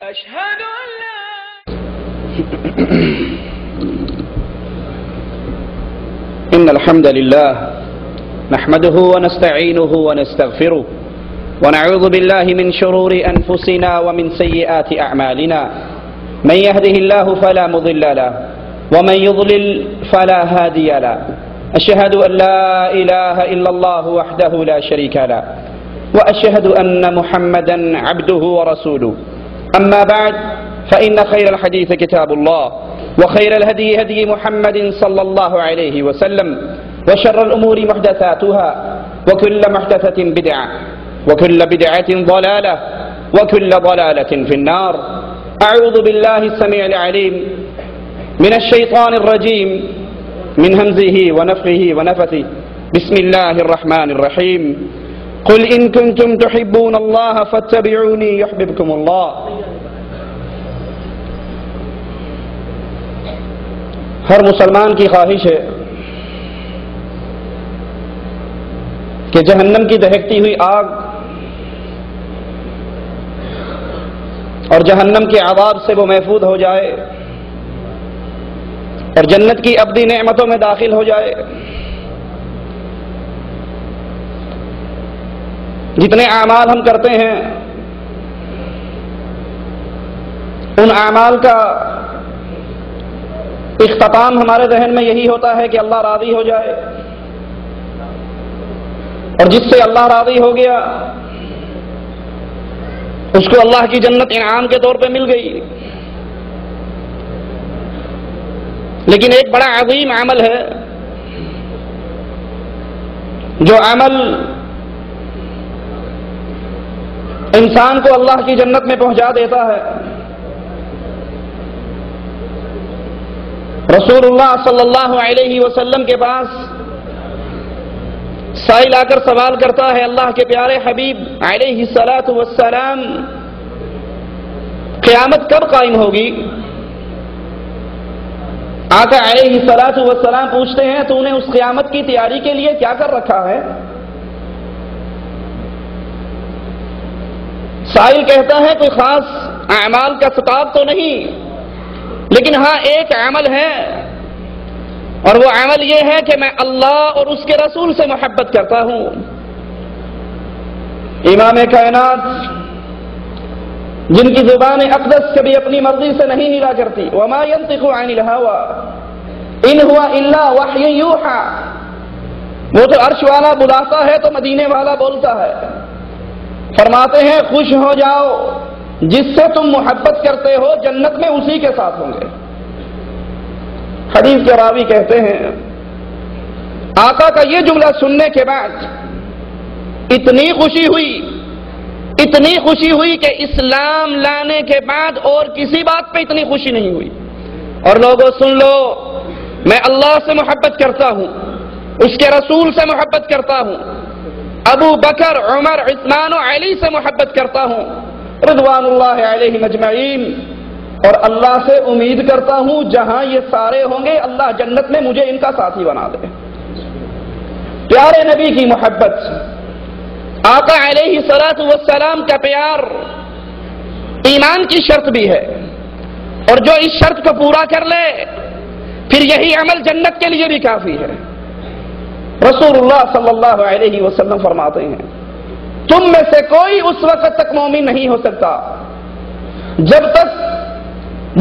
أشهد أن لا إن الحمد لله نحمده ونستعينه ونستغفره ونعوذ بالله من شرور أنفسنا ومن سيئات أعمالنا من يهده الله فلا مضل له ومن يضلل فلا هادي له أشهد أن لا إله إلا الله وحده لا شريك له وأشهد أن محمدا عبده ورسوله أما بعد فإن خير الحديث كتاب الله وخير الهدي هدي محمد صلى الله عليه وسلم وشر الأمور محدثاتها وكل محدثة بدعة وكل بدعة ضلالة وكل ضلالة في النار. أعوذ بالله السميع العليم من الشيطان الرجيم من همزه ونفخه ونفثه. بسم الله الرحمن الرحيم. قل إن كنتم تحبون الله فاتبعوني يحببكم الله. ہر مسلمان کی خواہش ہے کہ جہنم کی دہکتی ہوئی آگ اور جہنم کے عذاب سے وہ محفوظ ہو جائے اور جنت کی ابدی نعمتوں میں داخل ہو جائے. جتنے اعمال ہم کرتے ہیں ان اعمال کا اختتام ہمارے ذہن میں یہی ہوتا ہے کہ اللہ راضی ہو جائے، اور جس سے اللہ راضی ہو گیا اس کو اللہ کی جنت انعام کے طور پہ مل گئی. لیکن ایک بڑا عظیم عمل ہے جو عمل انسان کو اللہ کی جنت میں پہنچا دیتا ہے. رسول اللہ صلی اللہ علیہ وسلم کے پاس سائل آ کر سوال کرتا ہے، اللہ کے پیارے حبیب علیہ الصلاۃ والسلام، قیامت کب قائم ہوگی؟ آقا علیہ الصلاۃ والسلام پوچھتے ہیں تو نے اس قیامت کی تیاری کے لیے کیا کر رکھا ہے؟ سائل کہتا ہے کوئی خاص اعمال کا ستاب تو نہیں، لیکن ہاں ایک عمل ہے، اور وہ عمل یہ ہے کہ میں اللہ اور اس کے رسول سے محبت کرتا ہوں. امام کائنات جن کی زبان اقدس کبھی اپنی مرضی سے نہیں ہلا کرتی، وما ينطق عن الهوى ان هو الا وحی یوحى، وہ تو عرش والا بلاتا ہے تو مدینے والا بولتا ہے. فرماتے ہیں خوش ہو جاؤ جس سے تم محبت کرتے ہو جنت میں اسی کے ساتھ ہوں گے. حدیث کے راوی کہتے ہیں آقا کا یہ جملہ سننے کے بعد اتنی خوشی ہوئی کہ اسلام لانے کے بعد اور کسی بات پہ اتنی خوشی نہیں ہوئی. اور لوگوں سن لو، میں اللہ سے محبت کرتا ہوں، اس کے رسول سے محبت کرتا ہوں، ابو بکر، عمر، عثمان و علی سے محبت کرتا ہوں رضوان اللہ علیہم اجمعین، اور اللہ سے امید کرتا ہوں جہاں یہ سارے ہوں گے اللہ جنت میں مجھے ان کا ساتھی بنا دے. پیارے نبی کی محبت، آقا علیہ الصلاۃ والسلام کا پیار ایمان کی شرط بھی ہے، اور جو اس شرط کو پورا کر لے پھر یہی عمل جنت کے لیے بھی کافی ہے. رسول اللہ صلی اللہ علیہ وسلم فرماتے ہیں تم میں سے کوئی اس وقت تک مومن نہیں ہو سکتا جب تک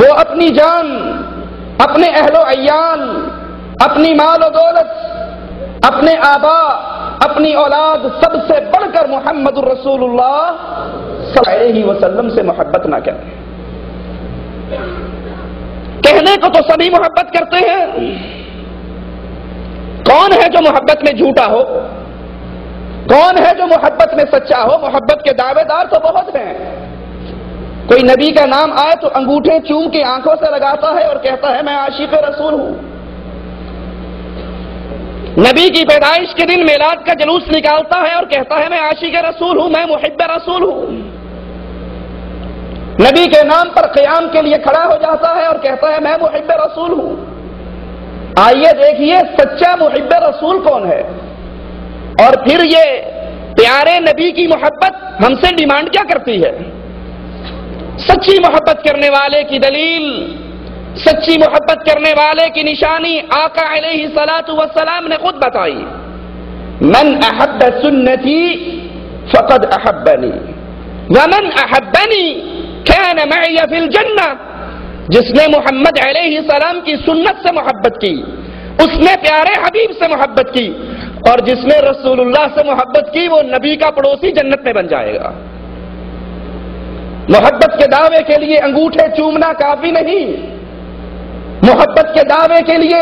وہ اپنی جان، اپنے اہل و عیال، اپنی مال و دولت، اپنے آبا، اپنی اولاد، سب سے بڑھ کر محمد الرسول اللہ صلی اللہ علیہ وسلم سے محبت نہ کرے. کہنے کو تو سبھی محبت کرتے ہیں، کون ہے جو محبت میں جھوٹا ہو؟ کون ہے جو محبت میں سچا ہو؟ محبت کے دعوے دار تو بہت ہیں. کوئی نبی کا نام آئے تو انگوٹھے چوم کے آنکھوں سے لگاتا ہے اور کہتا ہے میں عاشق رسول ہوں. نبی کی پیدائش کے دن میلاد کا جلوس نکالتا ہے اور کہتا ہے میں عاشق رسول ہوں، میں محب رسول ہوں. نبی کے نام پر قیام کے لیے کھڑا ہو جاتا ہے اور کہتا ہے میں محب رسول ہوں. آئیے دیکھیے سچا محب رسول کون ہے، اور پھر یہ پیارے نبی کی محبت ہم سے ڈیمانڈ کیا کرتی ہے؟ سچی محبت کرنے والے کی دلیل، سچی محبت کرنے والے کی نشانی آقا علیہ الصلوۃ والسلام نے خود بتائی، من احب سنتی فقد احبنی ومن احبنی کان معی فی الجنہ۔ جس نے محمد علیہ السلام کی سنت سے محبت کی، اس نے پیارے حبیب سے محبت کی، اور جس نے رسول اللہ سے محبت کی وہ نبی کا پڑوسی جنت میں بن جائے گا۔ محبت کے دعوے کے لیے انگوٹھے چومنا کافی نہیں، محبت کے دعوے کے لیے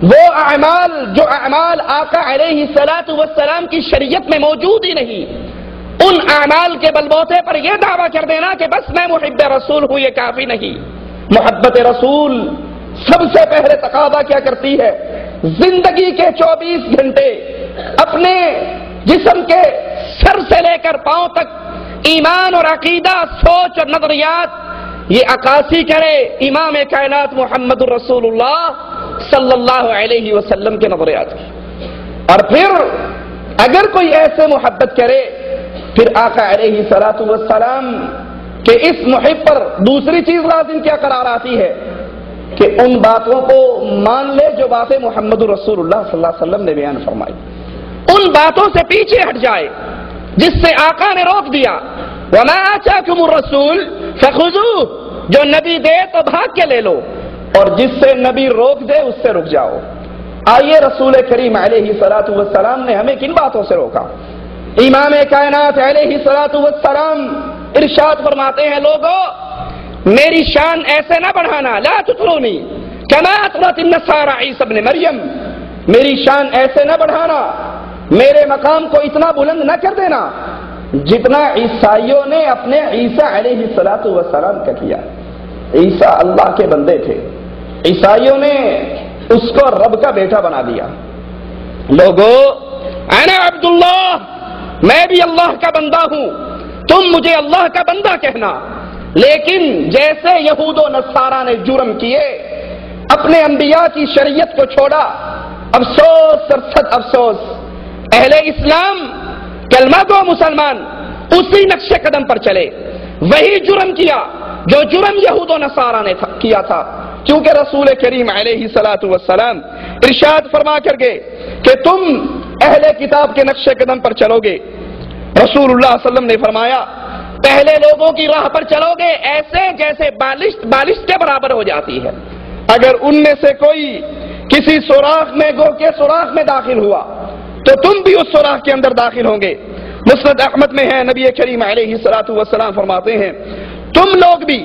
وہ اعمال جو اعمال آقا علیہ الصلوۃ والسلام کی شریعت میں موجود ہی نہیں، ان اعمال کے بلبوتے پر یہ دعویٰ کر دینا کہ بس میں محب رسول ہوں، یہ کافی نہیں۔ محبت رسول سب سے پہلے تقاضا کیا کرتی ہے؟ زندگی کے 24 گھنٹے اپنے جسم کے سر سے لے کر پاؤں تک ایمان اور عقیدہ، سوچ اور نظریات یہ عکاسی کرے امام کائنات محمد الرسول اللہ صلی اللہ علیہ وسلم کے نظریات کی۔ اور پھر اگر کوئی ایسے محبت کرے، پھر آقا علیہ الصلوۃ والسلام کہ اس محب پر دوسری چیز لازم کیا قرار آتی ہے کہ ان باتوں کو مان لے جو باتیں محمد الرسول اللہ صلی اللہ علیہ وسلم نے بیان فرمائی، ان باتوں سے پیچھے ہٹ جائے جس سے آقا نے روک دیا، وَمَا آتَاكُمُ الرَّسُولُ فَخُذُوهُ، جو نبی دے تو بھاگ کے لے لو، اور جس سے نبی روک دے اس سے رک جاؤ۔ آئیے رسول کریم علیہ الصلوۃ والسلام نے ہمیں کن باتوں سے روکا؟ امام کائنات علیہ الصلوۃ والسلام ارشاد فرماتے ہیں، لوگوں میری شان ایسے نہ بڑھانا، لا تطرونی کما اطرت النصارى عیسی ابن مریم، میری شان ایسے نہ بڑھانا، میرے مقام کو اتنا بلند نہ کر دینا جتنا عیسائیوں نے اپنے عیسیٰ علیہ الصلوۃ والسلام کا کیا۔ عیسیٰ اللہ کے بندے تھے، عیسائیوں نے اس کو رب کا بیٹا بنا دیا۔ لوگوں انا عبداللہ، میں بھی اللہ کا بندہ ہوں، تم مجھے اللہ کا بندہ کہنا۔ لیکن جیسے یہود و نصارہ نے جرم کیے، اپنے انبیاء کی شریعت کو چھوڑا، افسوس سرسد افسوس، اہل اسلام کلمہ گو مسلمان اسی نقش قدم پر چلے، وہی جرم کیا جو جرم یہود و نصارہ نے کیا تھا، کیونکہ رسول کریم علیہ الصلوۃ والسلام ارشاد فرما کر گئے کہ تم اہل کتاب کے نقش قدم پر چلو گے۔ رسول اللہ صلی اللہ علیہ وسلم نے فرمایا پہلے لوگوں کی راہ پر چلو گے ایسے جیسے بالشت کے برابر ہو جاتی ہے، اگر ان میں سے کوئی کسی سوراخ میں گو کے سوراخ میں داخل ہوا تو تم بھی اس سوراخ کے اندر داخل ہوں گے۔ مسند احمد میں ہے، نبی کریم علیہ الصلوۃ والسلام فرماتے ہیں تم لوگ بھی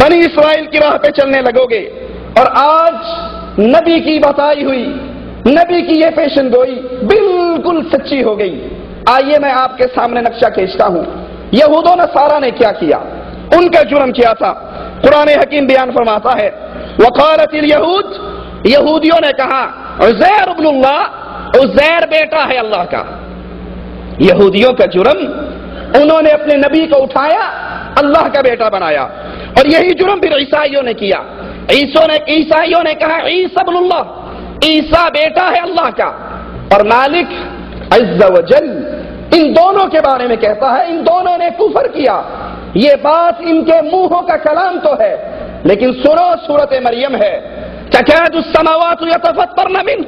بنی اسرائیل کی راہ پہ چلنے لگو گے، اور آج نبی کی بتائی ہوئی، نبی کی یہ پیشن گوئی بالکل سچی ہو گئی۔ آئیے میں آپ کے سامنے نقشہ کھینچتا ہوں، یہود و نصارہ نے کیا کیا، ان کا جرم کیا تھا۔ قرآن حکیم بیان فرماتا ہے وقالت الیہود، یہودیوں نے کہا عزیر ابن اللہ، عزیر بیٹا ہے اللہ کا۔ یہودیوں کا جرم، انہوں نے اپنے نبی کو اٹھایا اللہ کا بیٹا بنایا، اور یہی جرم پھر عیسائیوں نے کیا۔ عیسائیوں نے کہا عیسی ابن اللہ، عیسیٰ بیٹا ہے اللہ کا، اور مالک عز و جل ان دونوں کے بارے میں کہتا ہے ان دونوں نے کفر کیا۔ یہ بات ان کے منہوں کا کلام تو ہے، لیکن سنو سورۃ مریم ہے، تکاد السماوات یتفطرن منہ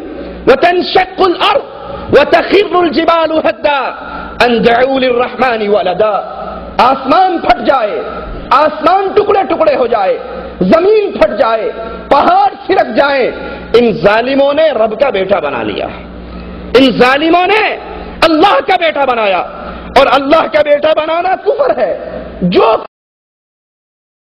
وتنشق الارض وتخر الجبال هدا ان دعوا للرحمن ولدا، آسمان پھٹ جائے، آسمان ٹکڑے ٹکڑے ہو جائے، زمین پھٹ جائے، پہاڑ سرک جائیں، ان ظالموں نے رب کا بیٹا بنا لیا، ان ظالموں نے اللہ کا بیٹا بنایا، اور اللہ کا بیٹا بنانا کفر ہے۔ جو